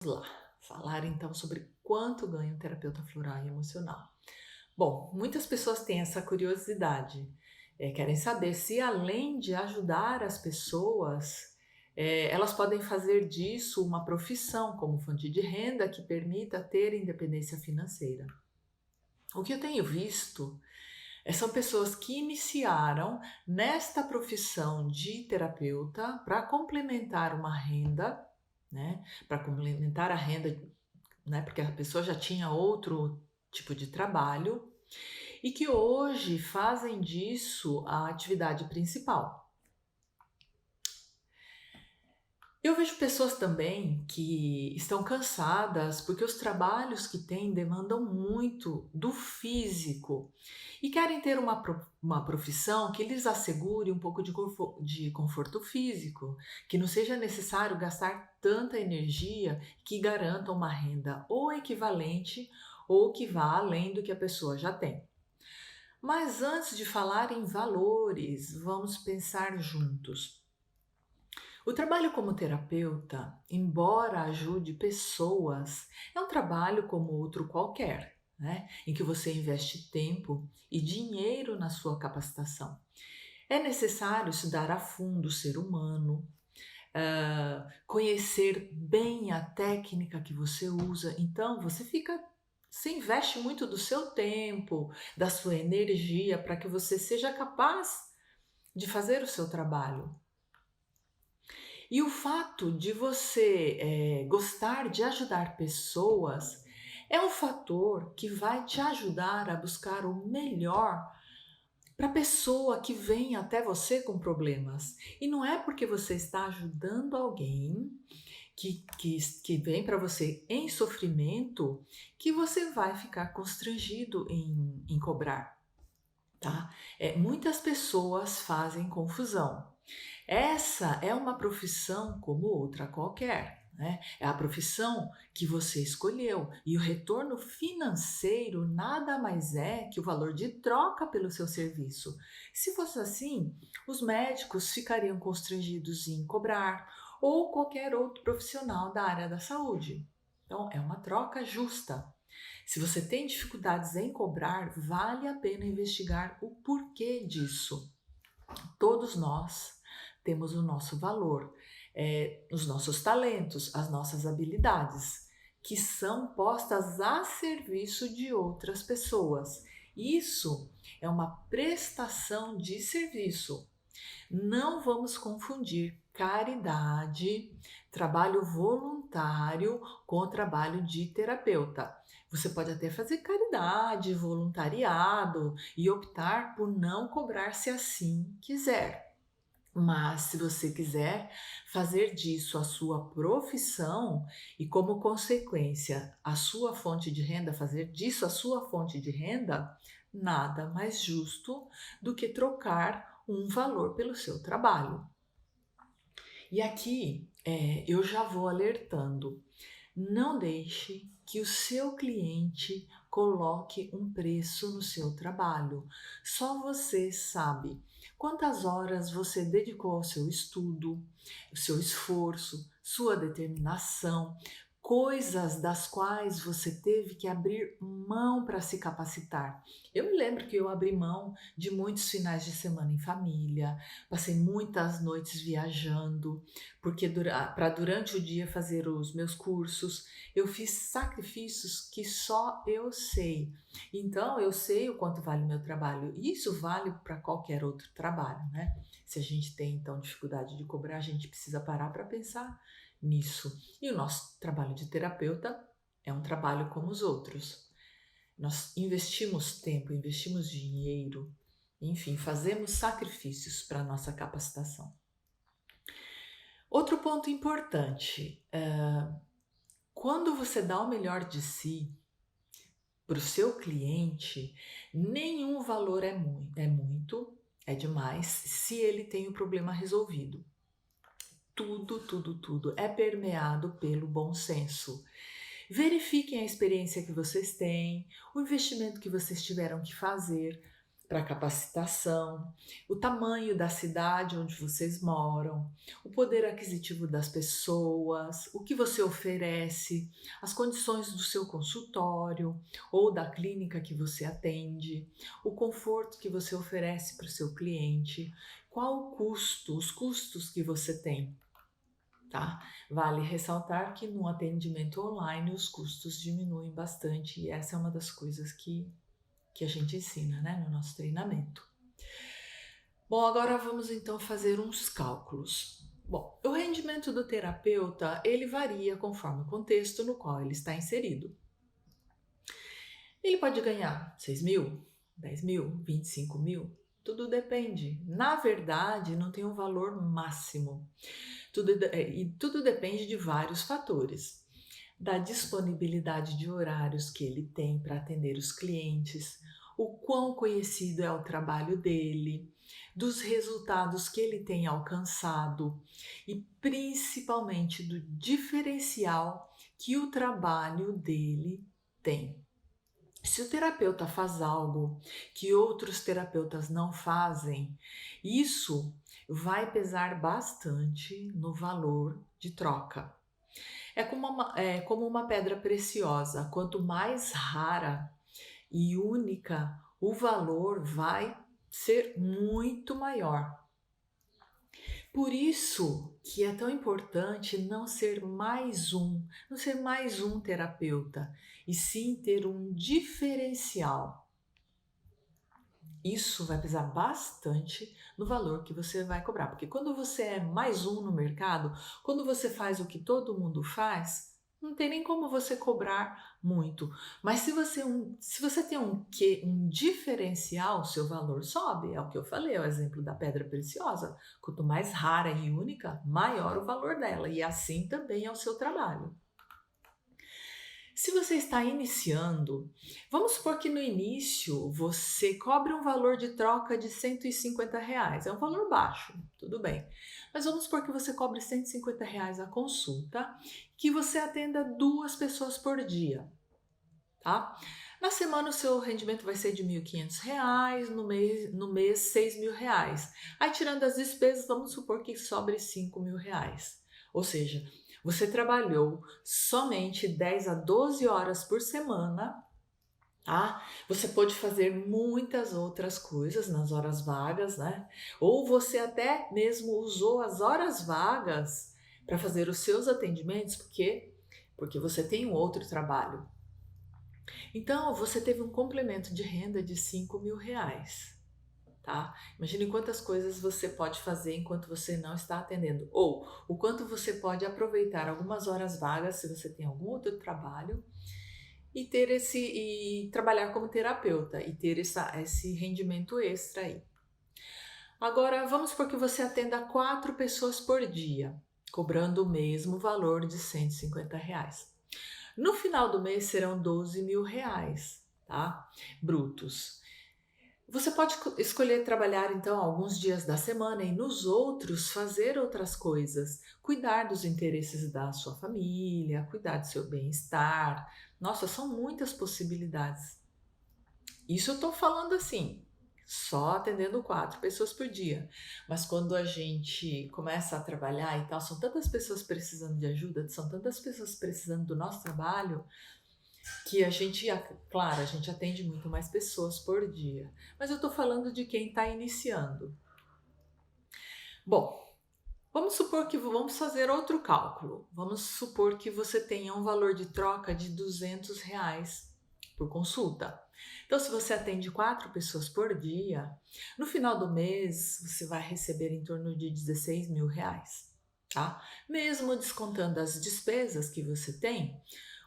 Vamos lá, falar então sobre quanto ganha um terapeuta floral e emocional. Bom, muitas pessoas têm essa curiosidade, querem saber se além de ajudar as pessoas, elas podem fazer disso uma profissão como fonte de renda que permita ter independência financeira. O que eu tenho visto são pessoas que iniciaram nesta profissão de terapeuta para complementar uma renda, né? Para complementar a renda, né, porque a pessoa já tinha outro tipo de trabalho e que hoje fazem disso a atividade principal. Eu vejo pessoas também que estão cansadas porque os trabalhos que têm demandam muito do físico e querem ter uma profissão que lhes assegure um pouco de conforto físico, que não seja necessário gastar tanta energia, que garanta uma renda ou equivalente ou que vá além do que a pessoa já tem. Mas antes de falar em valores, vamos pensar juntos. O trabalho como terapeuta, embora ajude pessoas, é um trabalho como outro qualquer, né? Em que você investe tempo e dinheiro na sua capacitação. É necessário estudar a fundo o ser humano, conhecer bem a técnica que você usa. Então, você investe muito do seu tempo, da sua energia, para que você seja capaz de fazer o seu trabalho. E o fato de você gostar de ajudar pessoas é um fator que vai te ajudar a buscar o melhor para a pessoa que vem até você com problemas. E não é porque você está ajudando alguém que vem para você em sofrimento que você vai ficar constrangido em cobrar, tá? Muitas pessoas fazem confusão. Essa é uma profissão como outra qualquer, né? É a profissão que você escolheu e o retorno financeiro nada mais é que o valor de troca pelo seu serviço. Se fosse assim, os médicos ficariam constrangidos em cobrar ou qualquer outro profissional da área da saúde. Então, é uma troca justa. Se você tem dificuldades em cobrar, vale a pena investigar o porquê disso. Todos nós temos o nosso valor, os nossos talentos, as nossas habilidades, que são postas a serviço de outras pessoas. Isso é uma prestação de serviço. Não vamos confundir caridade, trabalho voluntário com trabalho de terapeuta. Você pode até fazer caridade, voluntariado e optar por não cobrar se assim quiser. Mas se você quiser fazer disso a sua profissão e, como consequência, a sua fonte de renda, fazer disso a sua fonte de renda, nada mais justo do que trocar um valor pelo seu trabalho. E aqui eu já vou alertando. Não deixe que o seu cliente coloque um preço no seu trabalho. Só você sabe quantas horas você dedicou ao seu estudo, o seu esforço, sua determinação, coisas das quais você teve que abrir mão para se capacitar. Eu me lembro que eu abri mão de muitos finais de semana em família, passei muitas noites viajando, porque para durante o dia fazer os meus cursos, eu fiz sacrifícios que só eu sei. Então, eu sei o quanto vale o meu trabalho. E isso vale para qualquer outro trabalho, né? Se a gente tem, então, dificuldade de cobrar, a gente precisa parar para pensar nisso. E o nosso trabalho de terapeuta é um trabalho como os outros. Nós investimos tempo, investimos dinheiro, enfim, fazemos sacrifícios para a nossa capacitação. Outro ponto importante, quando você dá o melhor de si para o seu cliente, nenhum valor é demais se ele tem o problema resolvido. Tudo é permeado pelo bom senso. Verifiquem a experiência que vocês têm, o investimento que vocês tiveram que fazer, para capacitação, o tamanho da cidade onde vocês moram, o poder aquisitivo das pessoas, o que você oferece, as condições do seu consultório ou da clínica que você atende, o conforto que você oferece para o seu cliente, qual o custo, os custos que você tem. Tá? Vale ressaltar que no atendimento online os custos diminuem bastante e essa é uma das coisas que a gente ensina, né, no nosso treinamento. Bom, agora vamos então fazer uns cálculos. Bom, o rendimento do terapeuta, ele varia conforme o contexto no qual ele está inserido. Ele pode ganhar 6 mil, 10 mil, 25 mil, tudo depende. Na verdade, não tem um valor máximo. Tudo depende de vários fatores. Da disponibilidade de horários que ele tem para atender os clientes, o quão conhecido é o trabalho dele, dos resultados que ele tem alcançado e principalmente do diferencial que o trabalho dele tem. Se o terapeuta faz algo que outros terapeutas não fazem, isso vai pesar bastante no valor de troca. É como uma pedra preciosa, quanto mais rara e única, o valor vai ser muito maior. Por isso que é tão importante não ser mais um terapeuta, e sim ter um diferencial. Isso vai pesar bastante no valor que você vai cobrar, porque quando você é mais um no mercado, quando você faz o que todo mundo faz, não tem nem como você cobrar muito. Mas se você tem um diferencial, seu valor sobe. É o que eu falei, é o exemplo da pedra preciosa. Quanto mais rara e única, maior o valor dela. E assim também é o seu trabalho. Se você está iniciando, vamos supor que no início você cobre um valor de troca de R$ 150. É um valor baixo, tudo bem. Mas vamos supor que você cobre R$ 150 a consulta, que você atenda 2 pessoas por dia, tá? Na semana o seu rendimento vai ser de R$ 1.500, no mês R$ 6.000. Aí tirando as despesas, vamos supor que sobre R$ 5.000. Ou seja, você trabalhou somente 10 a 12 horas por semana, tá? Você pode fazer muitas outras coisas nas horas vagas, né? Ou você até mesmo usou as horas vagas para fazer os seus atendimentos, porque você tem um outro trabalho. Então, você teve um complemento de renda de R$ 5.000. Tá? Imagine quantas coisas você pode fazer enquanto você não está atendendo, ou o quanto você pode aproveitar algumas horas vagas se você tem algum outro trabalho e trabalhar como terapeuta e ter esse rendimento extra aí. Agora, vamos supor que você atenda 4 pessoas por dia, cobrando o mesmo valor de R$ 150. No final do mês serão R$ 12.000, tá? Brutos. Você pode escolher trabalhar então alguns dias da semana e nos outros fazer outras coisas, cuidar dos interesses da sua família, cuidar do seu bem-estar. Nossa, são muitas possibilidades. Isso eu estou falando assim, só atendendo 4 pessoas por dia. Mas quando a gente começa a trabalhar e tal, são tantas pessoas precisando de ajuda, são tantas pessoas precisando do nosso trabalho, que claro, a gente atende muito mais pessoas por dia, mas eu estou falando de quem está iniciando. Bom, vamos fazer outro cálculo. Vamos supor que você tenha um valor de troca de R$ 200 por consulta. Então, se você atende 4 pessoas por dia, no final do mês você vai receber em torno de R$ 16.000, tá? Mesmo descontando as despesas que você tem,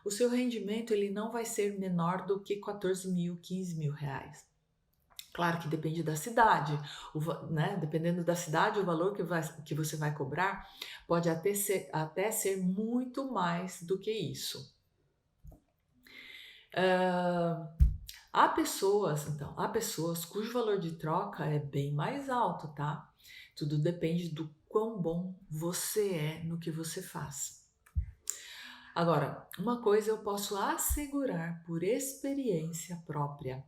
o seu rendimento ele não vai ser menor do que R$ 14.000, R$ 15.000. Claro que depende da cidade, né? Dependendo da cidade, o valor que você vai cobrar pode até ser muito mais do que isso. Há pessoas cujo valor de troca é bem mais alto, tá? Tudo depende do quão bom você é no que você faz. Agora, uma coisa eu posso assegurar por experiência própria.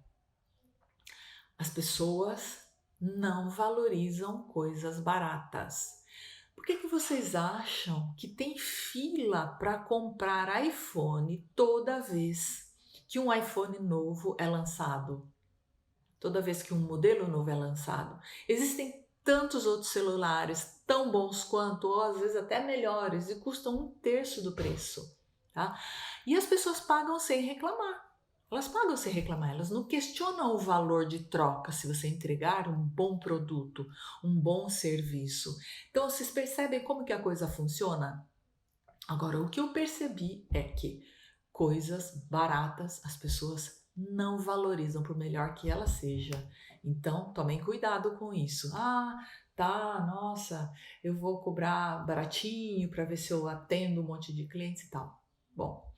As pessoas não valorizam coisas baratas. Por que que vocês acham que tem fila para comprar iPhone toda vez que um iPhone novo é lançado? Toda vez que um modelo novo é lançado. Existem tantos outros celulares tão bons quanto, ou às vezes até melhores, e custam um terço do preço, tá? E as pessoas pagam sem reclamar. Elas pagam sem reclamar, elas não questionam o valor de troca se você entregar um bom produto, um bom serviço. Então, vocês percebem como que a coisa funciona? Agora, o que eu percebi é que coisas baratas as pessoas não valorizam por melhor que ela seja. Então, tomem cuidado com isso. Ah, tá, nossa, eu vou cobrar baratinho para ver se eu atendo um monte de clientes e tal. Bom,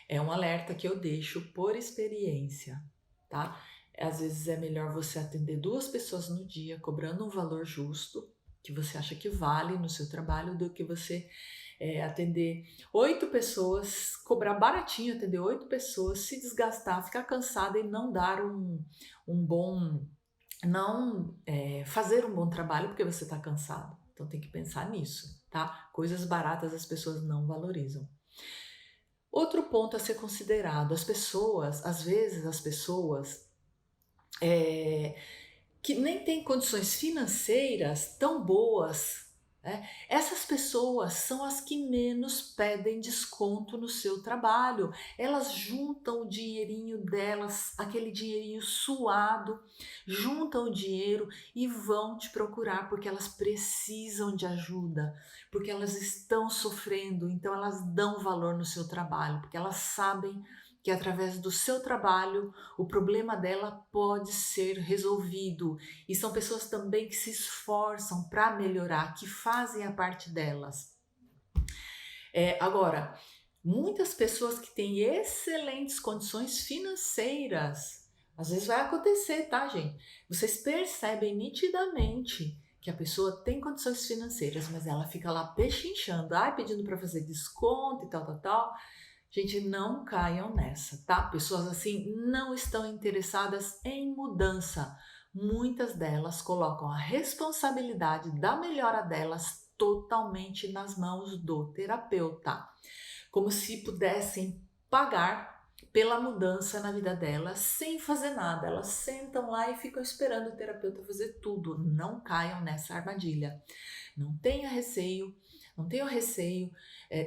é um alerta que eu deixo por experiência, tá? Às vezes é melhor você atender 2 pessoas no dia, cobrando um valor justo, que você acha que vale no seu trabalho, do que você atender 8 pessoas, cobrar baratinho, atender 8 pessoas, se desgastar, ficar cansada e não dar um bom, não fazer um bom trabalho porque você está cansado. Então tem que pensar nisso, tá? Coisas baratas as pessoas não valorizam. Outro ponto a ser considerado, as pessoas, às vezes as pessoas que nem têm condições financeiras tão boas, né? Essas pessoas são as que menos pedem desconto no seu trabalho. Elas juntam o dinheirinho delas, aquele dinheirinho suado, juntam o dinheiro e vão te procurar porque elas precisam de ajuda, porque elas estão sofrendo, então elas dão valor no seu trabalho, porque elas sabem que através do seu trabalho o problema dela pode ser resolvido. E são pessoas também que se esforçam para melhorar, que fazem a parte delas. Agora, muitas pessoas que têm excelentes condições financeiras, às vezes vai acontecer, tá, gente? Vocês percebem nitidamente que a pessoa tem condições financeiras, mas ela fica lá pechinchando, pedindo para fazer desconto e tal, tal, tal. Gente, não caiam nessa, tá? Pessoas assim não estão interessadas em mudança. Muitas delas colocam a responsabilidade da melhora delas totalmente nas mãos do terapeuta, como se pudessem pagar pela mudança na vida delas sem fazer nada. Elas sentam lá e ficam esperando o terapeuta fazer tudo. Não caiam nessa armadilha. Não tenha receio, não tenham receio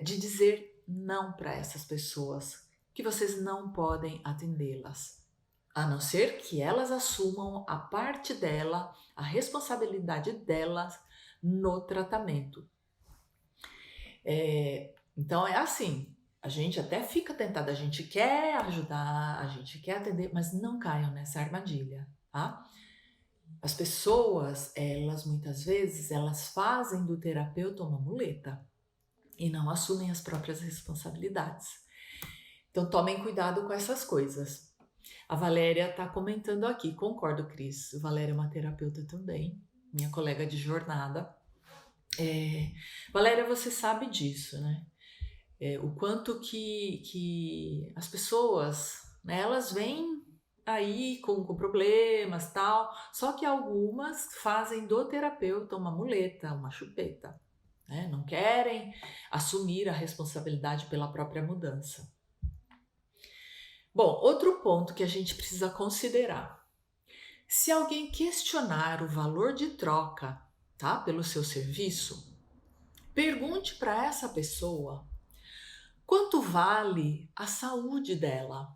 de dizer não para essas pessoas, que vocês não podem atendê-las, a não ser que elas assumam a parte dela, a responsabilidade delas no tratamento. Então é assim, a gente até fica tentada, a gente quer ajudar, a gente quer atender, mas não caiam nessa armadilha, tá? As pessoas, elas muitas vezes, elas fazem do terapeuta uma muleta e não assumem as próprias responsabilidades. Então tomem cuidado com essas coisas. A Valéria está comentando aqui, concordo, Cris. Valéria é uma terapeuta também, minha colega de jornada. Valéria, você sabe disso, né? O quanto que as pessoas, né, elas vêm aí com problemas tal, só que algumas fazem do terapeuta uma muleta, uma chupeta. Né? Não querem assumir a responsabilidade pela própria mudança. Bom, outro ponto que a gente precisa considerar. Se alguém questionar o valor de troca, tá, pelo seu serviço, pergunte para essa pessoa quanto vale a saúde dela.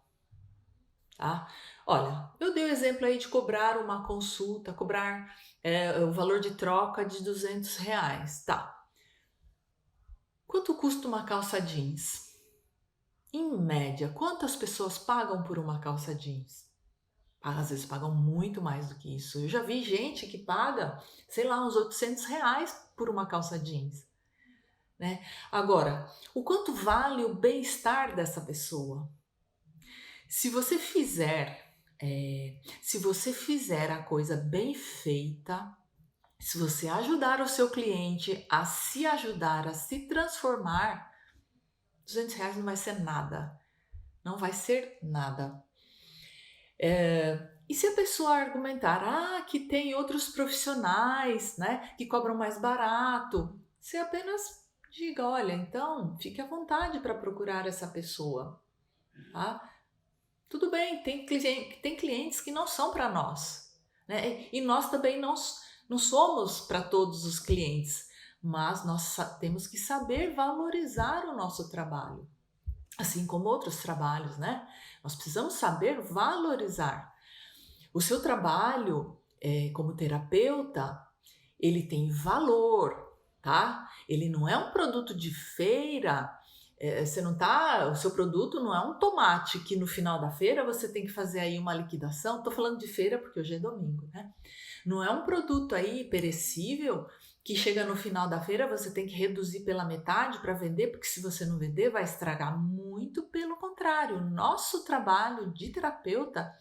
Tá? Olha, eu dei o exemplo aí de cobrar uma consulta, cobrar o valor de troca de R$ 200. Tá. Quanto custa uma calça jeans? Em média, quantas pessoas pagam por uma calça jeans? Às vezes pagam muito mais do que isso. Eu já vi gente que paga, sei lá, uns R$ 800 por uma calça jeans. Né? Agora, o quanto vale o bem-estar dessa pessoa? Se você fizer, se você fizer a coisa bem feita, se você ajudar o seu cliente a se ajudar, a se transformar, R$ 200 não vai ser nada. Não vai ser nada. E se a pessoa argumentar, que tem outros profissionais, né, que cobram mais barato, você apenas diga, olha, então fique à vontade para procurar essa pessoa, tá? Tudo bem, tem clientes que não são para nós, né? E nós também não somos para todos os clientes, mas nós temos que saber valorizar o nosso trabalho, assim como outros trabalhos, né? Nós precisamos saber valorizar. O seu trabalho, como terapeuta, ele tem valor, tá? Ele não é um produto de feira, você não tá o seu produto não é um tomate que no final da feira você tem que fazer aí uma liquidação. Tô falando de feira porque hoje é domingo, né? Não é um produto aí perecível que chega no final da feira você tem que reduzir pela metade para vender, porque se você não vender vai estragar. Muito pelo contrário, o nosso trabalho de terapeuta,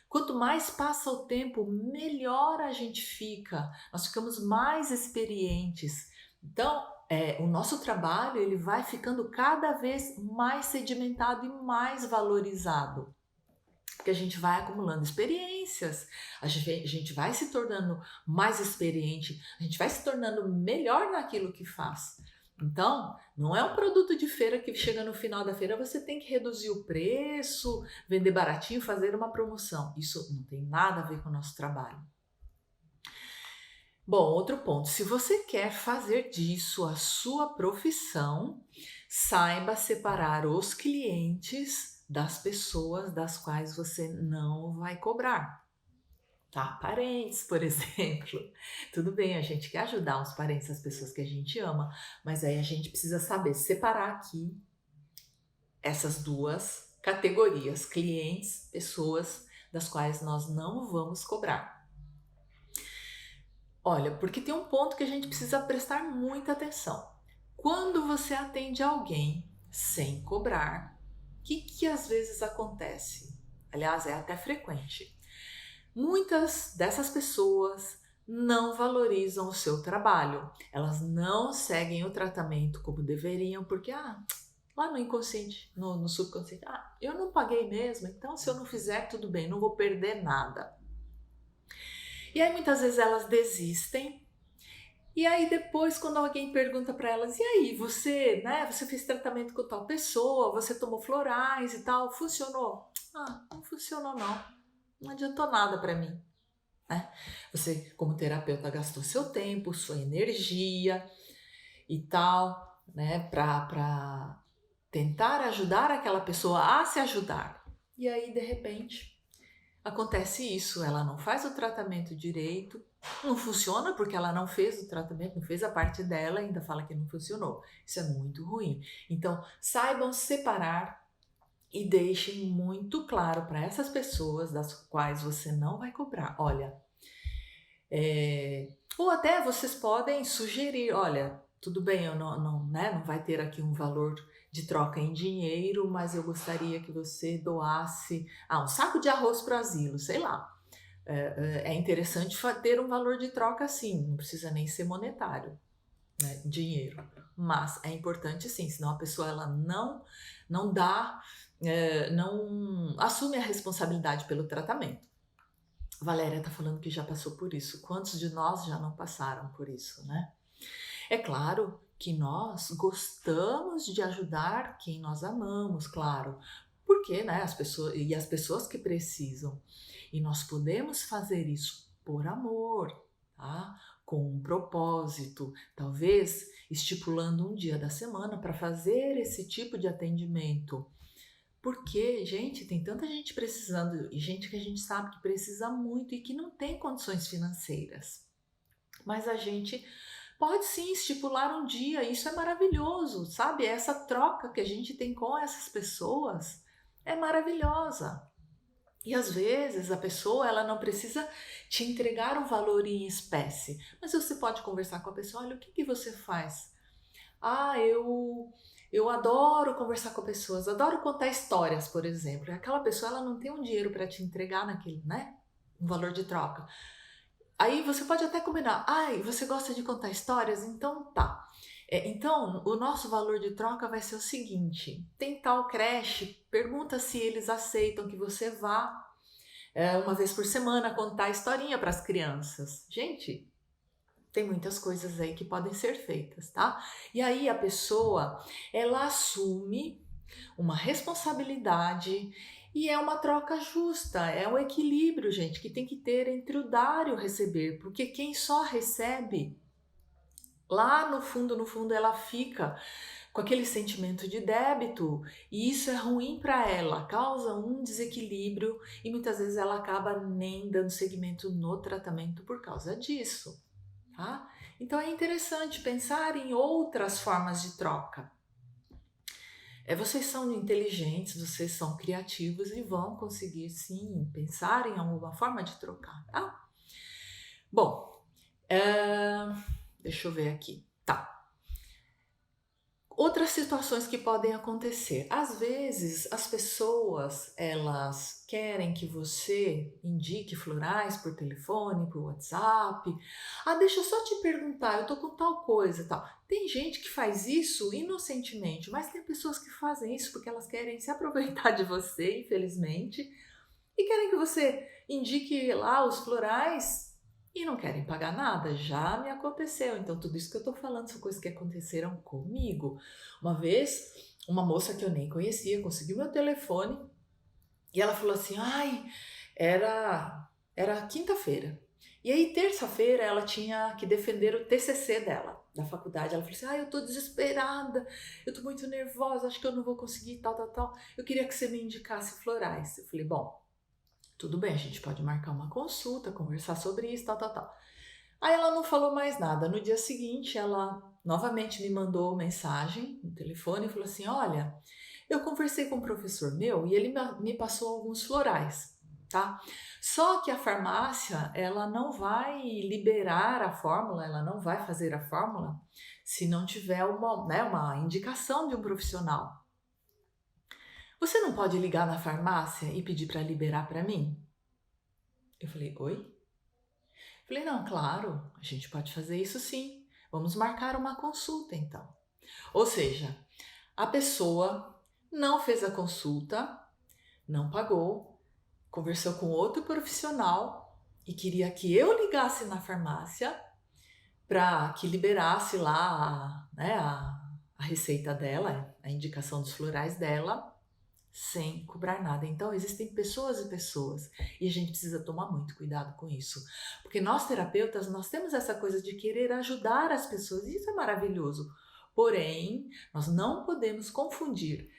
quanto mais passa o tempo, melhor a gente fica. Nós ficamos mais experientes. Então, o nosso trabalho ele vai ficando cada vez mais sedimentado e mais valorizado. Porque a gente vai acumulando experiências, a gente vai se tornando mais experiente, a gente vai se tornando melhor naquilo que faz. Então, não é um produto de feira que chega no final da feira, você tem que reduzir o preço, vender baratinho, fazer uma promoção. Isso não tem nada a ver com o nosso trabalho. Bom, outro ponto, se você quer fazer disso a sua profissão, saiba separar os clientes das pessoas das quais você não vai cobrar. Tá? Parentes, por exemplo. Tudo bem, a gente quer ajudar os parentes, as pessoas que a gente ama, mas aí a gente precisa saber separar aqui essas duas categorias, clientes, pessoas das quais nós não vamos cobrar. Olha, porque tem um ponto que a gente precisa prestar muita atenção. Quando você atende alguém sem cobrar, o que às vezes acontece? Aliás, é até frequente. Muitas dessas pessoas não valorizam o seu trabalho. Elas não seguem o tratamento como deveriam, porque lá no inconsciente, no subconsciente, eu não paguei mesmo, então se eu não fizer, tudo bem, não vou perder nada. E aí muitas vezes elas desistem. E aí depois, quando alguém pergunta para elas, e aí, você, né, você fez tratamento com tal pessoa, você tomou florais e tal, funcionou? Não funcionou não, não adiantou nada para mim, né? Você, como terapeuta, gastou seu tempo, sua energia e tal, né, para tentar ajudar aquela pessoa a se ajudar. E aí, de repente, acontece isso, ela não faz o tratamento direito, não funciona porque ela não fez o tratamento, não fez a parte dela, ainda fala que não funcionou. Isso é muito ruim. Então, saibam separar e deixem muito claro para essas pessoas das quais você não vai cobrar. Olha, ou até vocês podem sugerir, olha, tudo bem, eu não vai ter aqui um valor de troca em dinheiro, mas eu gostaria que você doasse um saco de arroz para o asilo, sei lá. É interessante ter um valor de troca sim, não precisa nem ser monetário, né, dinheiro. Mas é importante sim, senão a pessoa ela não dá, não assume a responsabilidade pelo tratamento. Valéria está falando que já passou por isso. Quantos de nós já não passaram por isso, né? É claro que nós gostamos de ajudar quem nós amamos, claro, porque, né, as pessoas que precisam. E nós podemos fazer isso por amor, tá? Com um propósito, talvez estipulando um dia da semana para fazer esse tipo de atendimento. Porque, gente, tem tanta gente precisando e gente que a gente sabe que precisa muito e que não tem condições financeiras. Mas a gente pode sim estipular um dia, isso é maravilhoso, sabe? Essa troca que a gente tem com essas pessoas é maravilhosa. E às vezes a pessoa ela não precisa te entregar um valor em espécie, mas você pode conversar com a pessoa, olha, o que você faz? Eu adoro conversar com pessoas, adoro contar histórias, por exemplo. Aquela pessoa ela não tem um dinheiro para te entregar naquele, né? Um valor de troca. Aí você pode até combinar, você gosta de contar histórias? Então tá. Então, o nosso valor de troca vai ser o seguinte: tem tal creche, pergunta se eles aceitam que você vá. uma vez por semana contar historinha para as crianças. Gente, tem muitas coisas aí que podem ser feitas, tá? E aí a pessoa, ela assume uma responsabilidade e é uma troca justa, é um equilíbrio, gente, que tem que ter entre o dar e o receber, porque quem só recebe, lá no fundo, ela fica com aquele sentimento de débito e isso é ruim para ela, causa um desequilíbrio e muitas vezes ela acaba nem dando seguimento no tratamento por causa disso, tá? Então é interessante pensar em outras formas de troca. Vocês são inteligentes, vocês são criativos e vão conseguir sim pensar em alguma forma de trocar, tá? Bom, deixa eu ver aqui. Tá. Outras situações que podem acontecer. Às vezes, as pessoas, elas querem que você indique florais por telefone, por WhatsApp. Ah, deixa eu só te perguntar, eu tô com tal coisa, tal. Tem gente que faz isso inocentemente, mas tem pessoas que fazem isso porque elas querem se aproveitar de você, infelizmente, e querem que você indique lá os florais e não querem pagar nada. Já me aconteceu. Então, tudo isso que eu tô falando são coisas que aconteceram comigo. Uma vez, uma moça que eu nem conhecia conseguiu meu telefone e ela falou assim: ai, era quinta-feira. E aí, terça-feira, ela tinha que defender o TCC dela, da faculdade. Ela falou assim: ai, eu tô desesperada, eu tô muito nervosa, acho que eu não vou conseguir, tal, tal, tal. Eu queria que você me indicasse florais. Eu falei: bom, tudo bem, a gente pode marcar uma consulta, conversar sobre isso, tal, tal, tal. Aí ela não falou mais nada. No dia seguinte, ela novamente me mandou mensagem no telefone e falou assim: olha, eu conversei com um professor meu e ele me passou alguns florais, tá? Só que a farmácia, ela não vai liberar a fórmula, ela não vai fazer a fórmula se não tiver uma indicação de um profissional. Você não pode ligar na farmácia e pedir para liberar para mim? Eu falei: oi? Falei: não, claro, a gente pode fazer isso sim. Vamos marcar uma consulta então. Ou seja, a pessoa não fez a consulta, não pagou, conversou com outro profissional e queria que eu ligasse na farmácia para que liberasse lá, né, a receita dela, a indicação dos florais dela, sem cobrar nada. Então, existem pessoas e pessoas, e a gente precisa tomar muito cuidado com isso, porque nós terapeutas, nós temos essa coisa de querer ajudar as pessoas, e isso é maravilhoso. Porém, nós não podemos confundir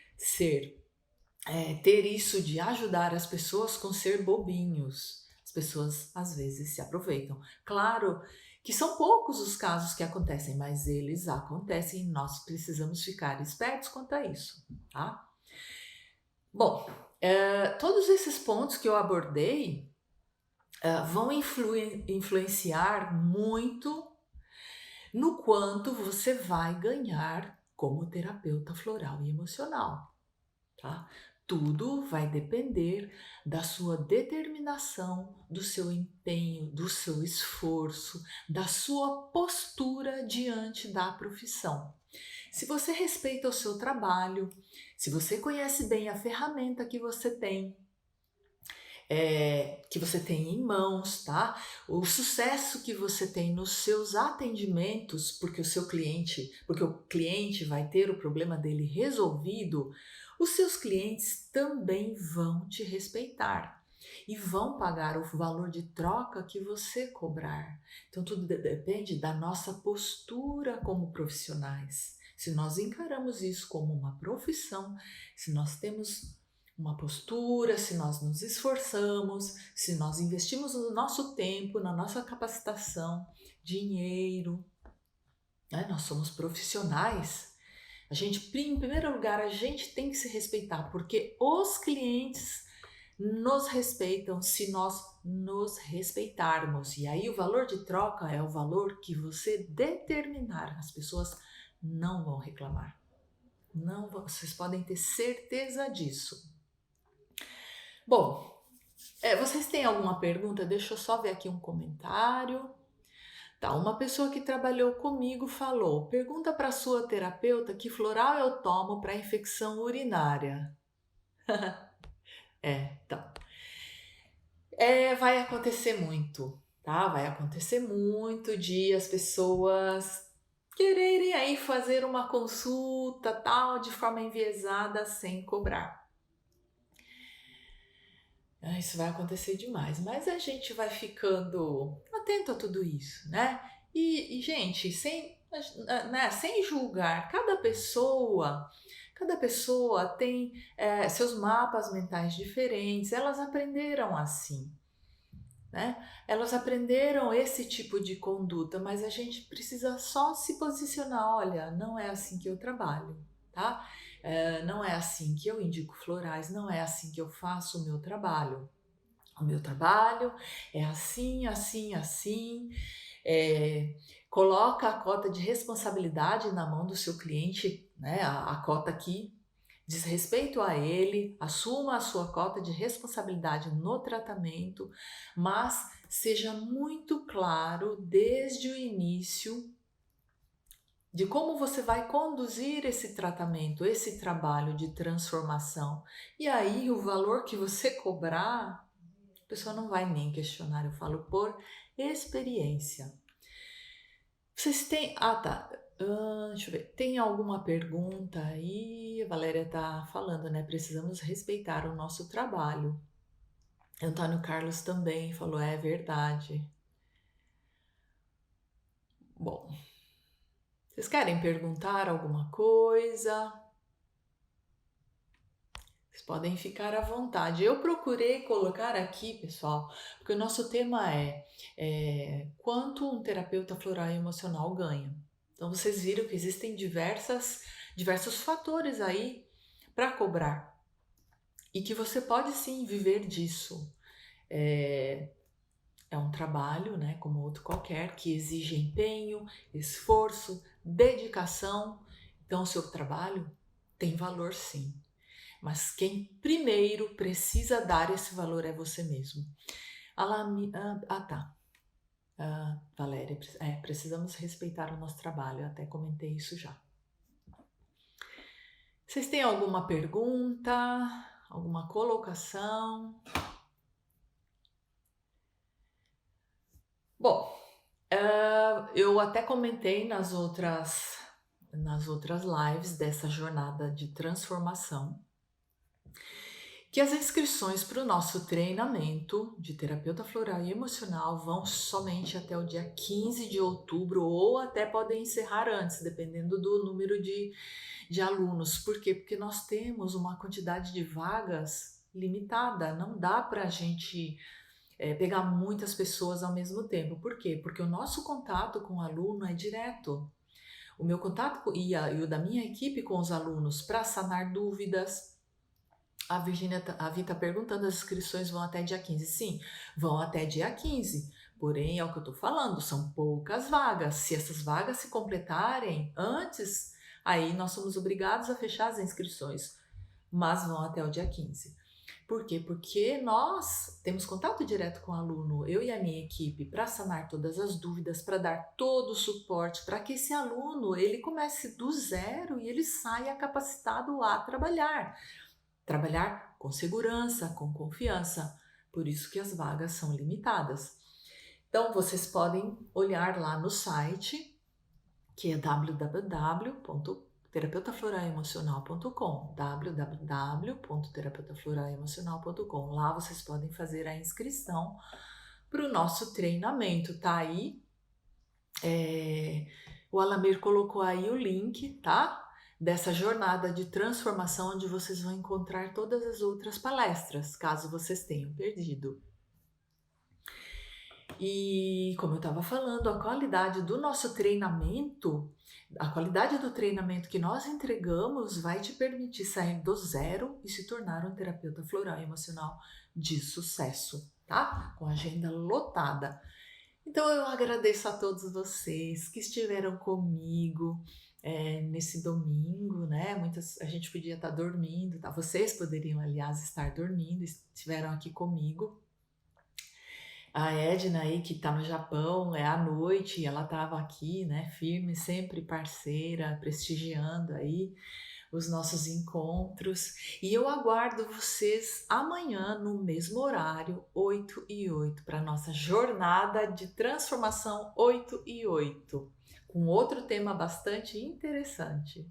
ter isso de ajudar as pessoas com ser bobinhos. As pessoas às vezes se aproveitam. Claro que são poucos os casos que acontecem, mas eles acontecem e nós precisamos ficar espertos quanto a isso, tá? Bom, todos esses pontos que eu abordei vão influenciar muito no quanto você vai ganhar como terapeuta floral e emocional, tá? Tudo vai depender da sua determinação, do seu empenho, do seu esforço, da sua postura diante da profissão. Se você respeita o seu trabalho, se você conhece bem a ferramenta que você tem em mãos, tá? O sucesso que você tem nos seus atendimentos, porque o cliente vai ter o problema dele resolvido, os seus clientes também vão te respeitar e vão pagar o valor de troca que você cobrar. Então tudo depende da nossa postura como profissionais. Se nós encaramos isso como uma profissão, se nós temos uma postura, se nós nos esforçamos, se nós investimos no nosso tempo, na nossa capacitação, dinheiro, né? Nós somos profissionais. Em primeiro lugar, a gente tem que se respeitar, porque os clientes nos respeitam se nós nos respeitarmos. E aí o valor de troca é o valor que você determinar. As pessoas não vão reclamar. Não vão, vocês podem ter certeza disso. Bom, vocês têm alguma pergunta? Deixa eu só ver aqui um comentário. Tá, uma pessoa que trabalhou comigo falou: pergunta para sua terapeuta que floral eu tomo para infecção urinária. Então. Vai acontecer muito, tá? Vai acontecer muito de as pessoas quererem aí fazer uma consulta, tal, de forma enviesada, sem cobrar. Isso vai acontecer demais, mas a gente vai ficando atento a tudo isso, né? Gente, sem julgar, cada pessoa tem seus mapas mentais diferentes, elas aprenderam assim, né? Elas aprenderam esse tipo de conduta, mas a gente precisa só se posicionar. Olha, não é assim que eu trabalho, tá? Não é assim que eu indico florais, não é assim que eu faço o meu trabalho. O meu trabalho é assim, assim, assim. É, coloca a cota de responsabilidade na mão do seu cliente, né? A cota que diz respeito a ele, assuma a sua cota de responsabilidade no tratamento, mas seja muito claro desde o início de como você vai conduzir esse tratamento, esse trabalho de transformação. E aí o valor que você cobrar, a pessoa não vai nem questionar, eu falo por experiência. Vocês têm. Ah, tá. Deixa eu ver. Tem alguma pergunta aí? A Valéria tá falando, né? Precisamos respeitar o nosso trabalho. Antônio Carlos também falou, é verdade. Bom, vocês querem perguntar alguma coisa? Vocês podem ficar à vontade. Eu procurei colocar aqui, pessoal, porque o nosso tema é quanto um terapeuta floral e emocional ganha. Então vocês viram que existem diversos fatores aí para cobrar e que você pode sim viver disso. É um trabalho, né, como outro qualquer, que exige empenho, esforço, dedicação. Então o seu trabalho tem valor sim. Mas quem primeiro precisa dar esse valor é você mesmo. Tá. Valéria, precisamos respeitar o nosso trabalho. Eu até comentei isso já. Vocês têm alguma pergunta? Alguma colocação? Bom, eu até comentei nas outras lives dessa jornada de transformação que as inscrições para o nosso treinamento de terapeuta floral e emocional vão somente até o dia 15 de outubro ou até podem encerrar antes, dependendo do número de alunos. Por quê? Porque nós temos uma quantidade de vagas limitada, não dá para a gente pegar muitas pessoas ao mesmo tempo. Por quê? Porque o nosso contato com o aluno é direto. O meu contato e o da minha equipe com os alunos para sanar dúvidas. A Vi tá perguntando, as inscrições vão até dia 15? Sim, vão até dia 15. Porém, é o que eu tô falando, são poucas vagas. Se essas vagas se completarem antes, aí nós somos obrigados a fechar as inscrições, mas vão até o dia 15. Por quê? Porque nós temos contato direto com o aluno, eu e a minha equipe, para sanar todas as dúvidas, para dar todo o suporte, para que esse aluno ele comece do zero e ele saia capacitado a trabalhar. Trabalhar com segurança, com confiança, por isso que as vagas são limitadas. Então, vocês podem olhar lá no site, que é www.terapeutafloralemocional.com, www.terapeutafloralemocional.com. Lá vocês podem fazer a inscrição para o nosso treinamento, tá aí. O Alamir colocou aí o link, tá? Dessa jornada de transformação, onde vocês vão encontrar todas as outras palestras, caso vocês tenham perdido. E como eu estava falando, a qualidade do nosso treinamento, a qualidade do treinamento que nós entregamos vai te permitir sair do zero e se tornar um terapeuta floral e emocional de sucesso, tá? Com a agenda lotada. Então eu agradeço a todos vocês que estiveram comigo nesse domingo, né? A gente podia estar dormindo, tá? Vocês poderiam, aliás, estar dormindo, estiveram aqui comigo. A Edna aí, que tá no Japão, é à noite, ela estava aqui, né? Firme, sempre parceira, prestigiando aí os nossos encontros. E eu aguardo vocês amanhã no mesmo horário, 8h08, para a nossa jornada de transformação 8h08, com outro tema bastante interessante.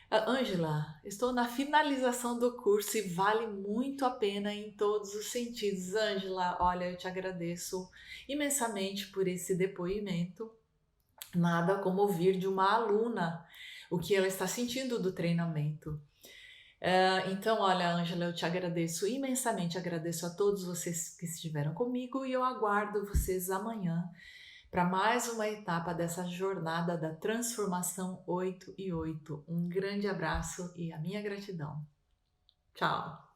Ângela, estou na finalização do curso e vale muito a pena em todos os sentidos. Ângela, olha, eu te agradeço imensamente por esse depoimento. Nada como ouvir de uma aluna o que ela está sentindo do treinamento. Então, olha, Ângela, eu te agradeço imensamente, agradeço a todos vocês que estiveram comigo e eu aguardo vocês amanhã para mais uma etapa dessa jornada da transformação 8 e 8. Um grande abraço e a minha gratidão. Tchau!